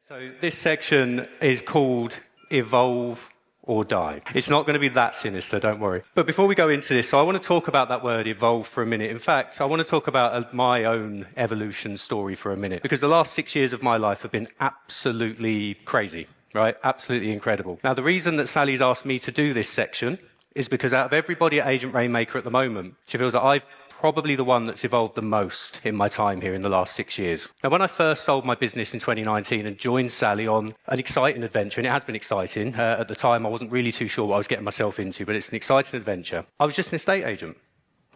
So this section is called Evolve or Die. It's not going to be that sinister, don't worry. But before we go into this, so I want to talk about that word evolve for a minute. In fact, I want to talk about my own evolution story for a minute, because the last 6 years of my life have been absolutely crazy, right? Absolutely incredible. Now, the reason that Sally's asked me to do this section is because out of everybody at Agent Rainmaker at the moment, she feels that I've probably the one that's evolved the most in my time here in the last 6 years. Now, when I first sold my business in 2019 and joined Sally on an exciting adventure, and it has been exciting, at the time I wasn't really too sure what I was getting myself into, but it's an exciting adventure. I was just an estate agent,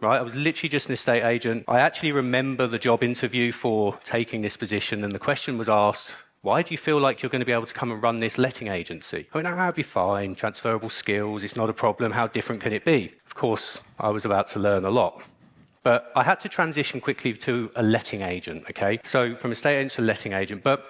right? I was literally just an estate agent. I actually remember the job interview for taking this position, and the question was asked, why do you feel like you're going to be able to come and run this letting agency? I went, I'll be fine, transferable skills, it's not a problem, how different can it be? Of course, I was about to learn a lot. But I had to transition quickly to a letting agent, okay? So from estate agent to letting agent, but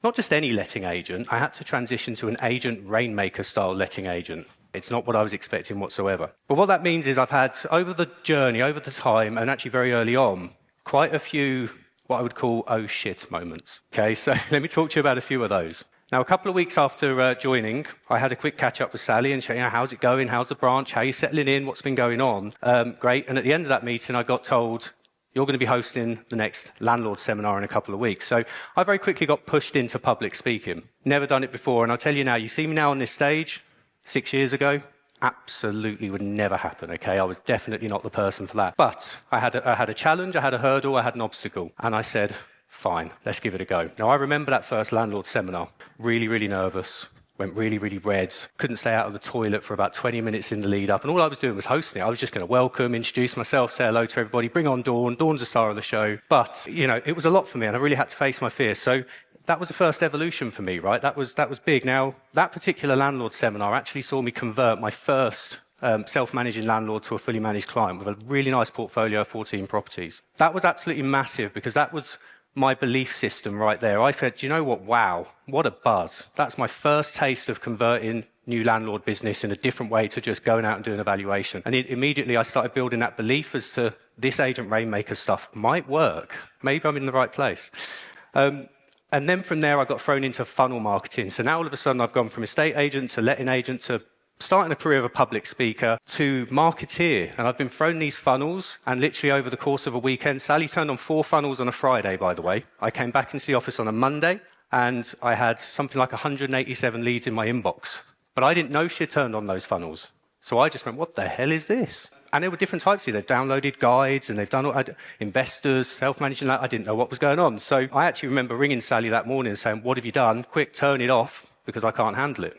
not just any letting agent. I had to transition to an Agent Rainmaker style letting agent. It's not what I was expecting whatsoever. But what that means is I've had, over the journey, over the time, and actually very early on, quite a few what I would call oh shit moments, okay? So let me talk to you about a few of those. Now, a couple of weeks after joining, I had a quick catch-up with Sally and she, how's it going? How's the branch? How are you settling in? What's been going on? Great. And at the end of that meeting, I got told, you're going to be hosting the next landlord seminar in a couple of weeks. So I very quickly got pushed into public speaking. Never done it before. And I'll tell you now, you see me now on this stage, 6 years ago, absolutely would never happen, okay? I was definitely not the person for that. But I had a challenge, I had a hurdle, I had an obstacle. And I said, fine, let's give it a go. Now, I remember that first landlord seminar, really, really nervous, went really, really red, couldn't stay out of the toilet for about 20 minutes in the lead up, and all I was doing was hosting it. I was just going to welcome, introduce myself, say hello to everybody, bring on Dawn. Dawn's the star of the show. But, it was a lot for me, and I really had to face my fears. So that was the first evolution for me, right? That was big. Now, that particular landlord seminar actually saw me convert my first self-managing landlord to a fully managed client with a really nice portfolio of 14 properties. That was absolutely massive because that was my belief system right there. I said, you know what? Wow, what a buzz. That's my first taste of converting new landlord business in a different way to just going out and doing evaluation. And immediately I started building that belief as to this Agent Rainmaker stuff might work. Maybe I'm in the right place. And then from there, I got thrown into funnel marketing. So now all of a sudden, I've gone from estate agent to letting agent to starting a career of a public speaker to marketeer. And I've been thrown these funnels, and literally over the course of a weekend, Sally turned on 4 funnels on a Friday, by the way. I came back into the office on a Monday, and I had something like 187 leads in my inbox. But I didn't know she'd turned on those funnels. So I just went, what the hell is this? And there were different types here. They've downloaded guides, and they've done investors, self-managing that. I didn't know what was going on. So I actually remember ringing Sally that morning and saying, what have you done? Quick, turn it off, because I can't handle it.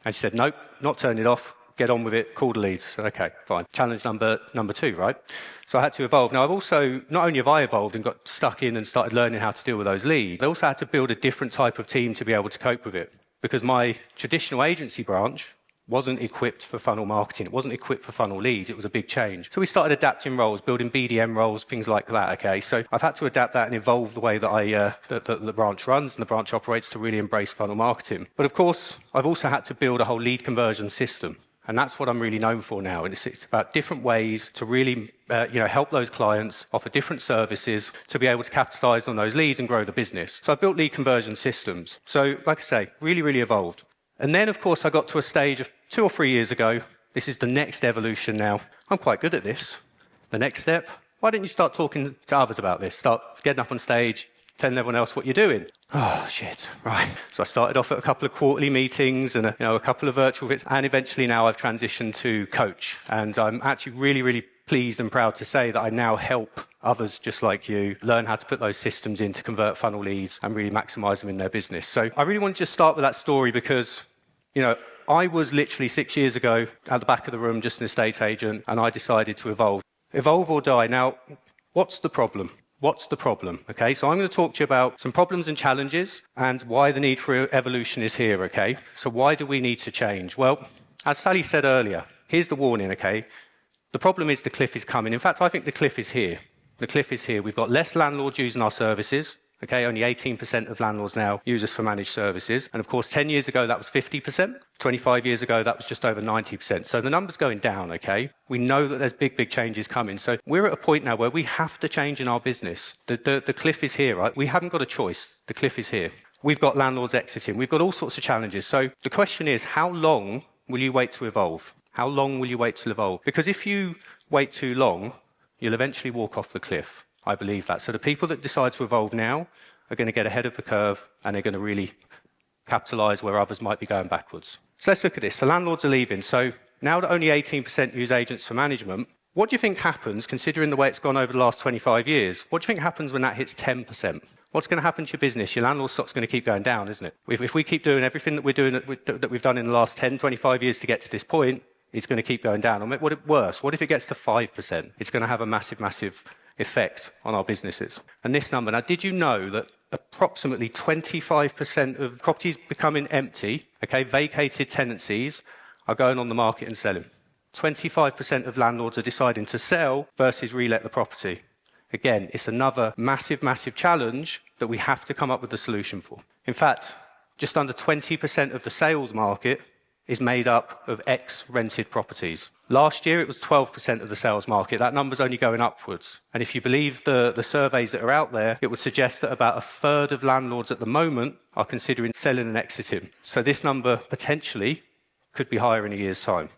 And she said, nope, not turn it off. Get on with it. Call the leads. I said, okay, fine. Challenge number 2, right? So I had to evolve. Now, I've also, not only have I evolved and got stuck in and started learning how to deal with those leads, I also had to build a different type of team to be able to cope with it. Because my traditional agency branch wasn't equipped for funnel marketing. It wasn't equipped for funnel leads. It was a big change. So we started adapting roles, building BDM roles, things like that, okay? So I've had to adapt that and evolve the way that the branch runs and the branch operates to really embrace funnel marketing. But of course, I've also had to build a whole lead conversion system. And that's what I'm really known for now. And it's about different ways to really help those clients, offer different services to be able to capitalize on those leads and grow the business. So I've built lead conversion systems. So like I say, really, really evolved. And then, of course, I got to a stage of 2 or 3 years ago. This is the next evolution now. I'm quite good at this. The next step, why don't you start talking to others about this? Start getting up on stage, telling everyone else what you're doing. Oh, shit, right. So I started off at a couple of quarterly meetings and a couple of virtual bits. And eventually now I've transitioned to coach. And I'm actually really, really pleased and proud to say that I now help others just like you learn how to put those systems in to convert funnel leads and really maximize them in their business. So I really want to just start with that story because, I was literally 6 years ago at the back of the room, just an estate agent, and I decided to evolve. Evolve or die. Now, what's the problem? What's the problem? Okay, so I'm going to talk to you about some problems and challenges and why the need for evolution is here, okay? So why do we need to change? Well, as Sally said earlier, here's the warning, okay? The problem is the cliff is coming. In fact, I think the cliff is here. The cliff is here. We've got less landlords using our services. Okay, only 18% of landlords now use us for managed services. And of course, 10 years ago, that was 50%. 25 years ago, that was just over 90%. So the number's going down, okay? We know that there's big, big changes coming. So we're at a point now where we have to change in our business. The cliff is here, right? We haven't got a choice. The cliff is here. We've got landlords exiting. We've got all sorts of challenges. So the question is, how long will you wait to evolve? How long will you wait to evolve? Because if you wait too long, you'll eventually walk off the cliff. I believe that. So the people that decide to evolve now are going to get ahead of the curve, and they're going to really capitalise where others might be going backwards. So let's look at this. The landlords are leaving. So now that only 18% use agents for management, what do you think happens, considering the way it's gone over the last 25 years, what do you think happens when that hits 10%? What's going to happen to your business? Your landlord stock's going to keep going down, isn't it? If we keep doing everything that we're doing that we've done in the last 10, 25 years to get to this point, it's going to keep going down. Or what if it gets to 5%? It's going to have a massive, massive effect on our businesses. And this number, now did you know that approximately 25% of properties becoming empty, vacated tenancies, are going on the market and selling? 25% of landlords are deciding to sell versus relet the property. Again, it's another massive, massive challenge that we have to come up with a solution for. In fact, just under 20% of the sales market is made up of ex-rented properties. Last year, it was 12% of the sales market. That number's only going upwards. And if you believe the surveys that are out there, it would suggest that about a third of landlords at the moment are considering selling and exiting. So this number potentially could be higher in a year's time.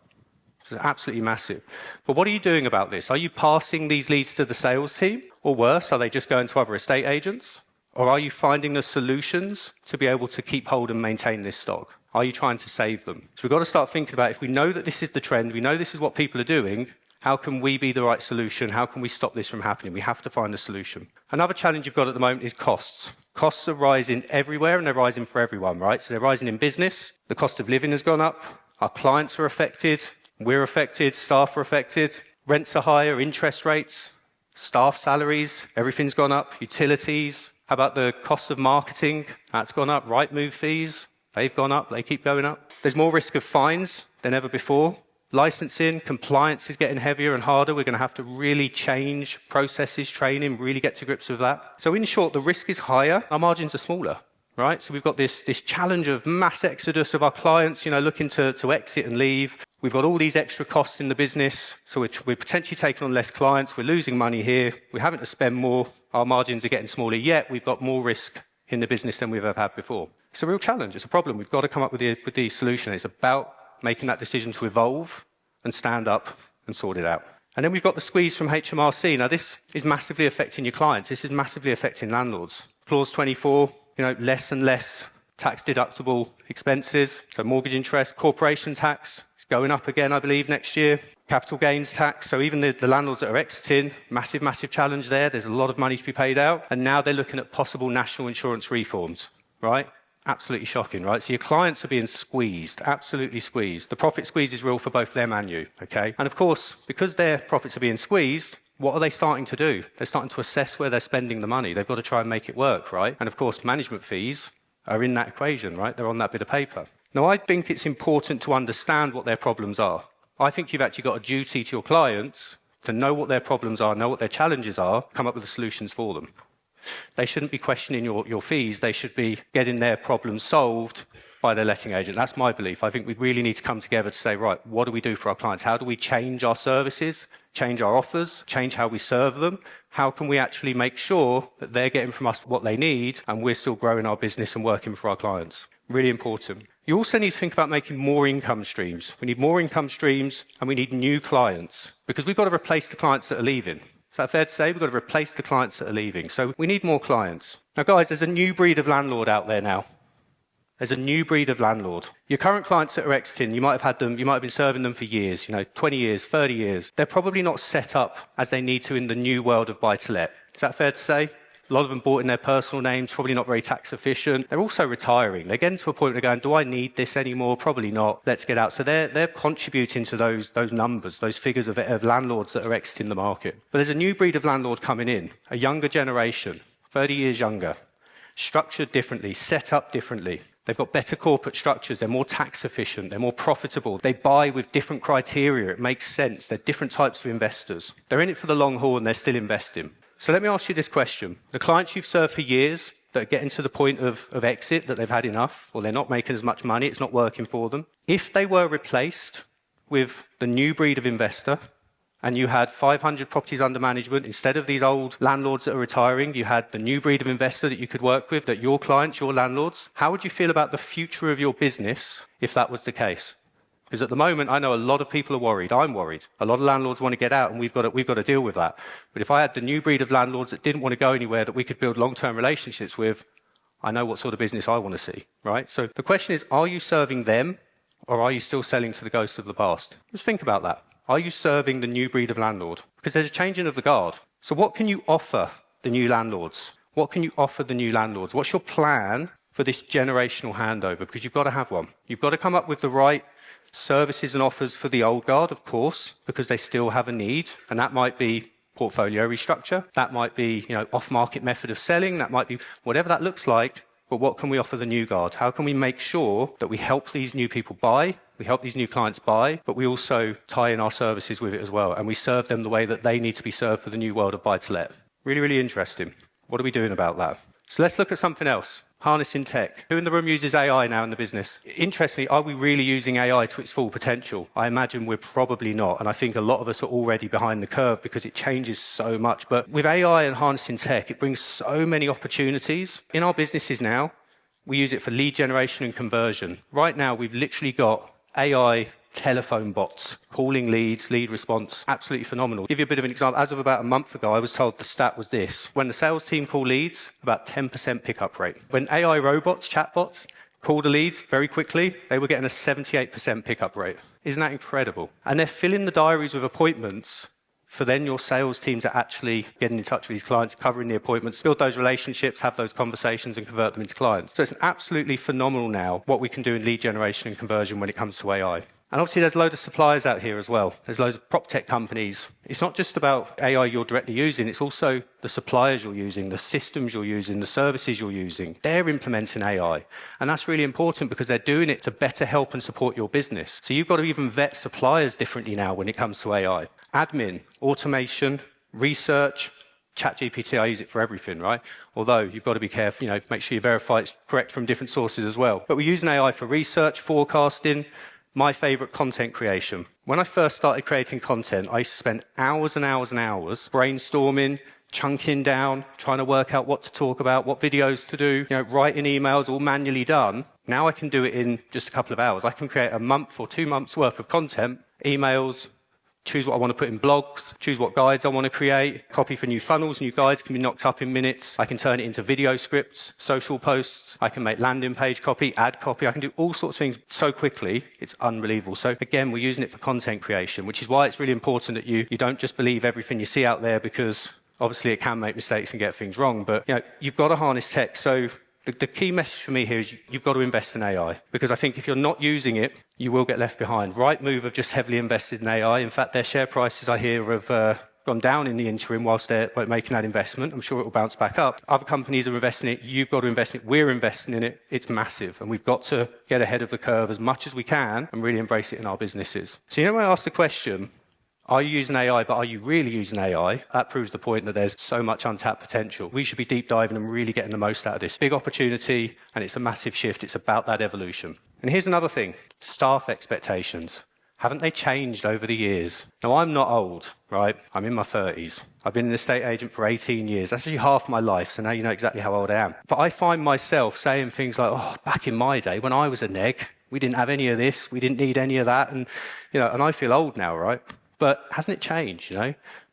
It's absolutely massive. But what are you doing about this? Are you passing these leads to the sales team? Or worse, are they just going to other estate agents? Or are you finding the solutions to be able to keep hold and maintain this stock? Are you trying to save them? So we've got to start thinking about, if we know that this is the trend, we know this is what people are doing, how can we be the right solution? How can we stop this from happening? We have to find a solution. Another challenge you've got at the moment is costs. Costs are rising everywhere, and they're rising for everyone, right? So they're rising in business. The cost of living has gone up. Our clients are affected. We're affected. Staff are affected. Rents are higher. Interest rates. Staff salaries. Everything's gone up. Utilities. How about the cost of marketing? That's gone up. Right move fees. They've gone up. They keep going up. There's more risk of fines than ever before. Licensing, compliance is getting heavier and harder. We're going to have to really change processes, training, really get to grips with that. So in short, the risk is higher. Our margins are smaller, right? So we've got this challenge of mass exodus of our clients, looking to exit and leave. We've got all these extra costs in the business. So we're potentially taking on less clients. We're losing money here. We're having to spend more. Our margins are getting smaller, yet we've got more risk in the business than we've ever had before. It's a real challenge. It's a problem. We've got to come up with the solution. It's about making that decision to evolve and stand up and sort it out. And then we've got the squeeze from HMRC. Now, this is massively affecting your clients. This is massively affecting landlords. Clause 24, less and less tax-deductible expenses. So mortgage interest, corporation tax is going up again, I believe, next year. Capital gains tax. So even the landlords that are exiting, massive, massive challenge there. There's a lot of money to be paid out. And now they're looking at possible national insurance reforms, right? Absolutely shocking, right? So your clients are being squeezed, absolutely squeezed. The profit squeeze is real for both them and you, okay? And of course, because their profits are being squeezed, what are they starting to do? They're starting to assess where they're spending the money. They've got to try and make it work, right? And of course, management fees are in that equation, right? They're on that bit of paper. Now, I think it's important to understand what their problems are. I think you've actually got a duty to your clients to know what their problems are, know what their challenges are, come up with the solutions for them. They shouldn't be questioning your fees. They should be getting their problems solved by their letting agent. That's my belief. I think we really need to come together to say, right, what do we do for our clients? How do we change our services, change our offers, change how we serve them? How can we actually make sure that they're getting from us what they need and we're still growing our business and working for our clients? Really important. You also need to think about making more income streams. We need more income streams and we need new clients because we've got to replace the clients that are leaving. Is that fair to say? We've got to replace the clients that are leaving. So we need more clients. Now, guys, there's a new breed of landlord out there now. There's a new breed of landlord. Your current clients that are exiting, you might have been serving them for years, 20 years, 30 years. They're probably not set up as they need to in the new world of buy-to-let. Is that fair to say? A lot of them bought in their personal names, probably not very tax efficient. They're also retiring. They're getting to a point where they're going, do I need this anymore? Probably not. Let's get out. So they're contributing to those numbers, those figures of landlords that are exiting the market. But there's a new breed of landlord coming in, a younger generation, 30 years younger, structured differently, set up differently. They've got better corporate structures. They're more tax efficient. They're more profitable. They buy with different criteria. It makes sense. They're different types of investors. They're in it for the long haul and they're still investing. So let me ask you this question. The clients you've served for years that are getting to the point of exit, that they've had enough, or they're not making as much money, it's not working for them. If they were replaced with the new breed of investor and you had 500 properties under management, instead of these old landlords that are retiring, you had the new breed of investor that you could work with, that your clients, your landlords, how would you feel about the future of your business if that was the case? Because at the moment, I know a lot of people are worried. I'm worried. A lot of landlords want to get out, and we've got to deal with that. But if I had the new breed of landlords that didn't want to go anywhere, that we could build long-term relationships with, I know what sort of business I want to see, right? So the question is, are you serving them, or are you still selling to the ghosts of the past? Just think about that. Are you serving the new breed of landlord? Because there's a changing of the guard. So what can you offer the new landlords? What can you offer the new landlords? What's your plan for this generational handover? Because you've got to have one. You've got to come up with the right services and offers for the old guard, of course, because they still have a need. And that might be portfolio restructure. That might be, off-market method of selling. That might be whatever that looks like. But what can we offer the new guard? How can we make sure that we help these new people buy, we help these new clients buy, but we also tie in our services with it as well, and we serve them the way that they need to be served for the new world of buy-to-let? Really, really interesting. What are we doing about that? So let's look at something else. Harnessing tech. Who in the room uses AI now in the business? Interestingly, are we really using AI to its full potential? I imagine we're probably not, and I think a lot of us are already behind the curve because it changes so much. But with AI and harnessing tech, it brings so many opportunities. In our businesses now, we use it for lead generation and conversion. Right now, we've literally got AI telephone bots, calling leads, lead response, absolutely phenomenal. I'll give you a bit of an example. As of about a month ago, I was told the stat was this. When the sales team call leads, about 10% pickup rate. When AI robots, chatbots, call the leads very quickly, they were getting a 78% pickup rate. Isn't that incredible? And they're filling the diaries with appointments for then your sales team to actually get in touch with these clients, covering the appointments, build those relationships, have those conversations and convert them into clients. So it's absolutely phenomenal now what we can do in lead generation and conversion when it comes to AI. And obviously there's loads of suppliers out here as well. There's loads of prop tech companies. It's not just about AI you're directly using, it's also the suppliers you're using, the systems you're using, the services you're using. They're implementing AI. And that's really important because they're doing it to better help and support your business. So you've got to even vet suppliers differently now when it comes to AI. Admin, automation, research, ChatGPT, I use it for everything, right? Although you've got to be careful, make sure you verify it's correct from different sources as well. But we're using AI for research, forecasting. My favorite, content creation. When I first started creating content, I used to spend hours and hours and hours brainstorming, chunking down, trying to work out what to talk about, what videos to do, writing emails, all manually done. Now I can do it in just a couple of hours. I can create a month or 2 months worth of content, emails, choose what I want to put in blogs, choose what guides I want to create, copy for new funnels, new guides can be knocked up in minutes. I can turn it into video scripts, social posts. I can make landing page copy, ad copy. I can do all sorts of things so quickly. It's unbelievable. So again, we're using it for content creation, which is why it's really important that you don't just believe everything you see out there, because obviously it can make mistakes and get things wrong. But you've got to harness tech. So the key message for me here is you've got to invest in AI, because I think if you're not using it, you will get left behind. Rightmove have just heavily invested in AI. In fact, their share prices, I hear, have gone down in the interim whilst they're making that investment. I'm sure it will bounce back up. Other companies are investing in it. You've got to invest in it. We're investing in it. It's massive. And we've got to get ahead of the curve as much as we can and really embrace it in our businesses. So when I asked the question, are you using AI, but are you really using AI? That proves the point that there's so much untapped potential. We should be deep diving and really getting the most out of this. Big opportunity, and it's a massive shift. It's about that evolution. And here's another thing. Staff expectations. Haven't they changed over the years? Now, I'm not old, right? I'm in my 30s. I've been an estate agent for 18 years. That's actually half my life, so now you know exactly how old I am. But I find myself saying things like, back in my day, when I was a neg, we didn't have any of this, we didn't need any of that, and I feel old now, right? But hasn't it changed,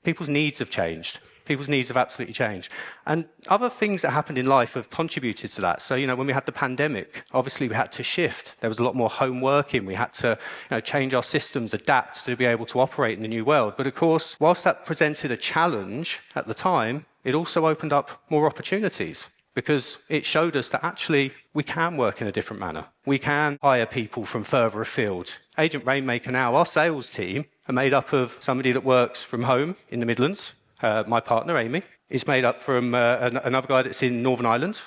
People's needs have changed. People's needs have absolutely changed. And other things that happened in life have contributed to that. So, when we had the pandemic, obviously we had to shift. There was a lot more home working. We had to, change our systems, adapt to be able to operate in the new world. But of course, whilst that presented a challenge at the time, it also opened up more opportunities, because it showed us that actually we can work in a different manner. We can hire people from further afield. Agent Rainmaker now, our sales team, are made up of somebody that works from home in the Midlands. My partner, Amy, is made up from another guy that's in Northern Ireland,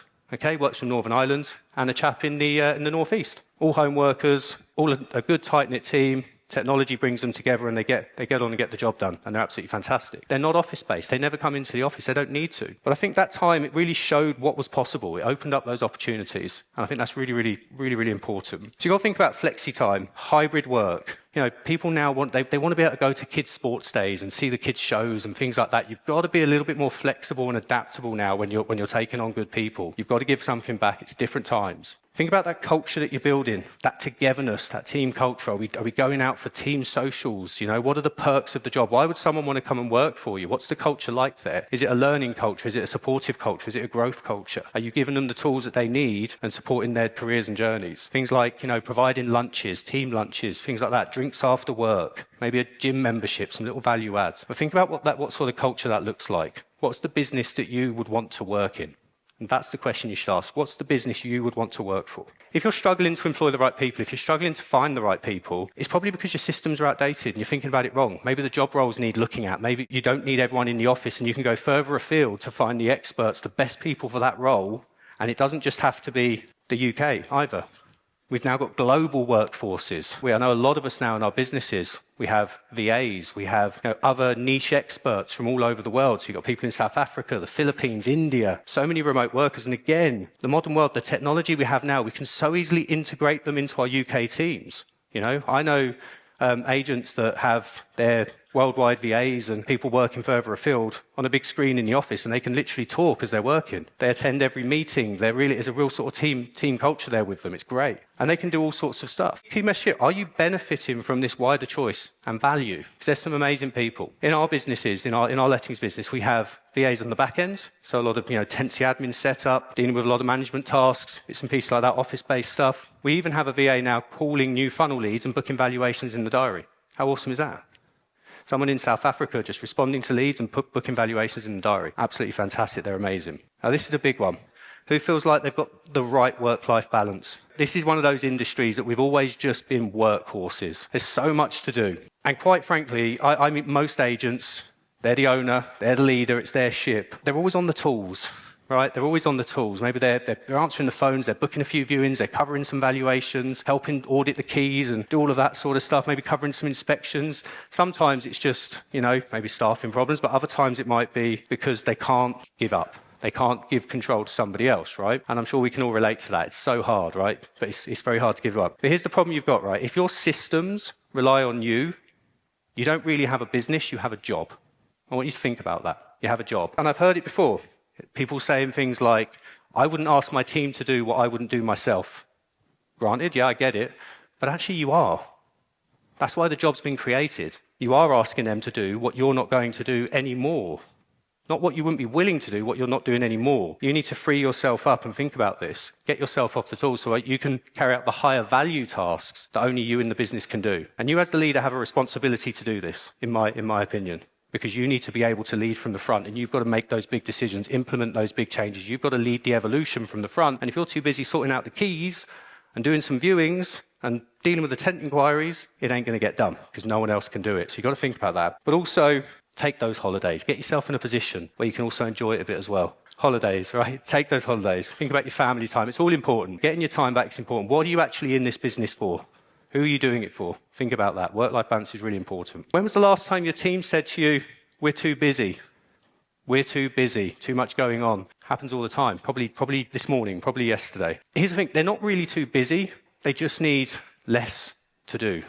works from Northern Ireland, and a chap in the North East. All home workers, all a good, tight-knit team. Technology brings them together and they get on and get the job done, and they're absolutely fantastic. They're not office-based. They never come into the office. They don't need to. But I think that time, it really showed what was possible. It opened up those opportunities. And I think that's really, really, really, really important. So you've got to think about flexi time, hybrid work. People now they want to be able to go to kids' sports days and see the kids' shows and things like that. You've got to be a little bit more flexible and adaptable now when you're taking on good people. You've got to give something back. It's different times. Think about that culture that you're building, that togetherness, that team culture. Are we going out for team socials? What are the perks of the job? Why would someone want to come and work for you? What's the culture like there? Is it a learning culture? Is it a supportive culture? Is it a growth culture? Are you giving them the tools that they need and supporting their careers and journeys? Things like, providing lunches, team lunches, things like that, drinks after work, maybe a gym membership, some little value adds. But think about what sort of culture that looks like. What's the business that you would want to work in? And that's the question you should ask. What's the business you would want to work for? If you're struggling to employ the right people, if you're struggling to find the right people, it's probably because your systems are outdated and you're thinking about it wrong. Maybe the job roles need looking at. Maybe you don't need everyone in the office and you can go further afield to find the experts, the best people for that role. And it doesn't just have to be the UK either. We've now got global workforces. I know a lot of us now in our businesses, we have VAs, we have other niche experts from all over the world. So you've got people in South Africa, the Philippines, India, so many remote workers. And again, the modern world, the technology we have now, we can so easily integrate them into our UK teams. I know agents that have their worldwide VAs and people working further afield on a big screen in the office, and they can literally talk as they're working. They attend every meeting. There really is a real sort of team culture there with them. It's great. And they can do all sorts of stuff. Key message, are you benefiting from this wider choice and value? Because there's some amazing people. In our businesses, in our lettings business, we have VAs on the back end. So a lot of, tenancy admin setup, dealing with a lot of management tasks, bits and pieces like that, office-based stuff. We even have a VA now calling new funnel leads and booking valuations in the diary. How awesome is that? Someone in South Africa just responding to leads and booking valuations in the diary. Absolutely fantastic. They're amazing. Now, this is a big one. Who feels like they've got the right work-life balance? This is one of those industries that we've always just been workhorses. There's so much to do. And quite frankly, I mean, most agents, they're the owner, they're the leader, it's their ship. They're always on the tools, right? They're always on the tools. Maybe they're answering the phones, they're booking a few viewings, they're covering some valuations, helping audit the keys and do all of that sort of stuff, maybe covering some inspections. Sometimes it's just, maybe staffing problems, but other times it might be because they can't give up. They can't give control to somebody else, right? And I'm sure we can all relate to that. It's so hard, right? But it's very hard to give up. But here's the problem you've got, right? If your systems rely on you, you don't really have a business, you have a job. I want you to think about that. You have a job. And I've heard it before. People saying things like, I wouldn't ask my team to do what I wouldn't do myself. Granted, yeah, I get it. But actually you are. That's why the job's been created. You are asking them to do what you're not going to do anymore. Not what you wouldn't be willing to do, what you're not doing anymore. You need to free yourself up and think about this. Get yourself off the tools so you can carry out the higher value tasks that only you in the business can do. And you as the leader have a responsibility to do this, in my opinion. Because you need to be able to lead from the front and you've got to make those big decisions, implement those big changes. You've got to lead the evolution from the front. And if you're too busy sorting out the keys and doing some viewings and dealing with the tenant inquiries, it ain't going to get done because no one else can do it. So you've got to think about that. But also, take those holidays. Get yourself in a position where you can also enjoy it a bit as well. Holidays, right? Take those holidays. Think about your family time. It's all important. Getting your time back is important. What are you actually in this business for? Who are you doing it for? Think about that. Work-life balance is really important. When was the last time your team said to you, we're too busy? We're too busy. Too much going on. Happens all the time. Probably this morning, probably yesterday. Here's the thing. They're not really too busy. They just need less to do.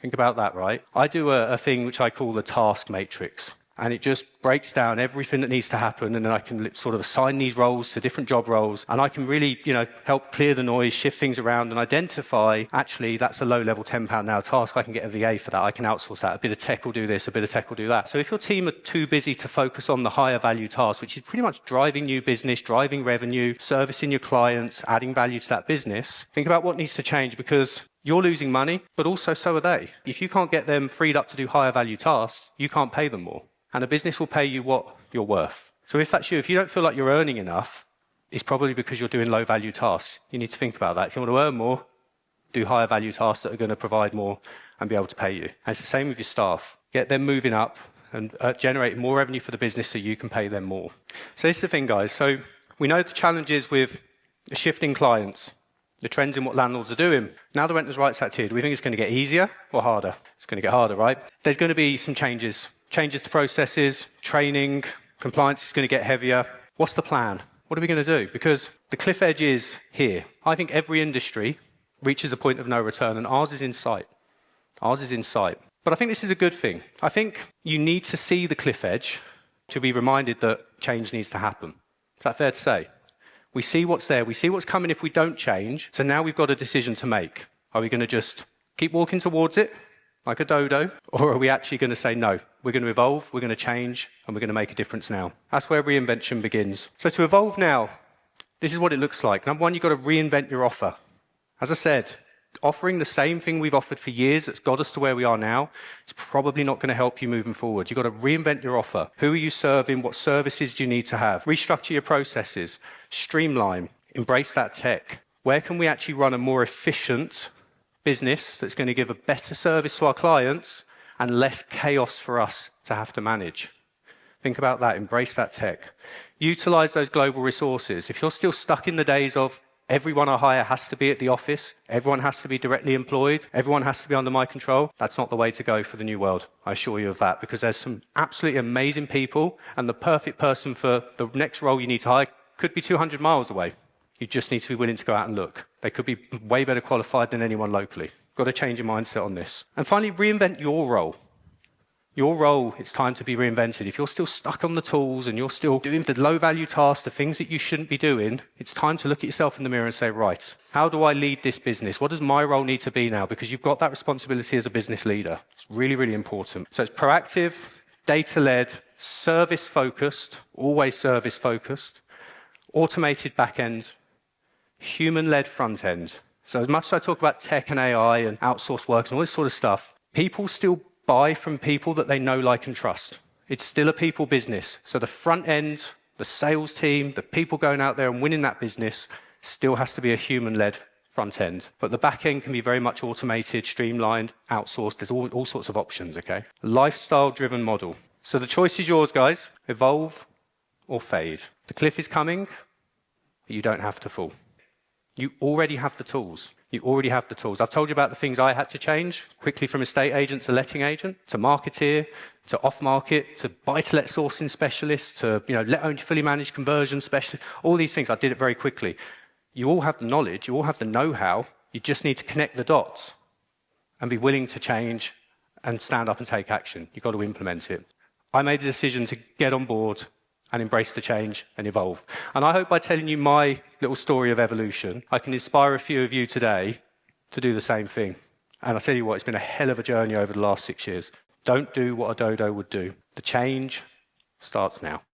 Think about that, right? I do a thing which I call the task matrix. And it just breaks down everything that needs to happen. And then I can sort of assign these roles to different job roles. And I can really, help clear the noise, shift things around and identify, actually, that's a low-level £10 an hour task. I can get a VA for that. I can outsource that. A bit of tech will do this. A bit of tech will do that. So if your team are too busy to focus on the higher value tasks, which is pretty much driving new business, driving revenue, servicing your clients, adding value to that business, think about what needs to change because you're losing money, but also so are they. If you can't get them freed up to do higher value tasks, you can't pay them more. And a business will pay you what you're worth. So if that's you, if you don't feel like you're earning enough, it's probably because you're doing low value tasks. You need to think about that. If you want to earn more, do higher value tasks that are going to provide more and be able to pay you. And it's the same with your staff. Get them moving up and generating more revenue for the business so you can pay them more. So this is the thing, guys. So we know the challenges with shifting clients, the trends in what landlords are doing. Now the Renters' Rights Act here, do we think it's going to get easier or harder? It's going to get harder, right? There's going to be some changes to processes, training, compliance is going to get heavier. What's the plan? What are we going to do? Because the cliff edge is here. I think every industry reaches a point of no return, and ours is in sight. Ours is in sight. But I think this is a good thing. I think you need to see the cliff edge to be reminded that change needs to happen. Is that fair to say? We see what's there. We see what's coming if we don't change. So now we've got a decision to make. Are we going to just keep walking towards it like a dodo? Or are we actually going to say, no, we're going to evolve, we're going to change, and we're going to make a difference now? That's where reinvention begins. So to evolve now, this is what it looks like. Number one, you've got to reinvent your offer. As I said, offering the same thing we've offered for years that's got us to where we are now is probably not going to help you moving forward. You've got to reinvent your offer. Who are you serving? What services do you need to have? Restructure your processes. Streamline. Embrace that tech. Where can we actually run a more efficient business that's going to give a better service to our clients and less chaos for us to have to manage? Think about that. Embrace that tech. Utilize those global resources. If you're still stuck in the days of everyone I hire has to be at the office, everyone has to be directly employed, everyone has to be under my control, that's not the way to go for the new world. I assure you of that, because there's some absolutely amazing people, and the perfect person for the next role you need to hire could be 200 miles away. You just need to be willing to go out and look. They could be way better qualified than anyone locally. Got to change your mindset on this. And finally, reinvent your role. Your role, it's time to be reinvented. If you're still stuck on the tools and you're still doing the low-value tasks, the things that you shouldn't be doing, it's time to look at yourself in the mirror and say, right, how do I lead this business? What does my role need to be now? Because you've got that responsibility as a business leader. It's really, really important. So it's proactive, data-led, service-focused, always service-focused, automated back-end, human-led front-end. So as much as I talk about tech and AI and outsourced work and all this sort of stuff, people still buy from people that they know, like, and trust. It's still a people business. So the front end, the sales team, the people going out there and winning that business still has to be a human-led front end. But the back end can be very much automated, streamlined, outsourced. There's all sorts of options, okay? Lifestyle-driven model. So the choice is yours, guys. Evolve or fade. The cliff is coming, but you don't have to fall. You already have the tools. You already have the tools. I've told you about the things I had to change quickly, from estate agent to letting agent, to marketeer, to off-market, to buy-to-let sourcing specialist, to let-owned fully managed conversion specialist. All these things I did it very quickly. You all have the knowledge. You all have the know-how. You just need to connect the dots and be willing to change and stand up and take action. You've got to implement it. I made the decision to get on board and embrace the change and evolve. And I hope by telling you my little story of evolution, I can inspire a few of you today to do the same thing. And I'll tell you what, it's been a hell of a journey over the last 6 years. Don't do what a dodo would do. The change starts now.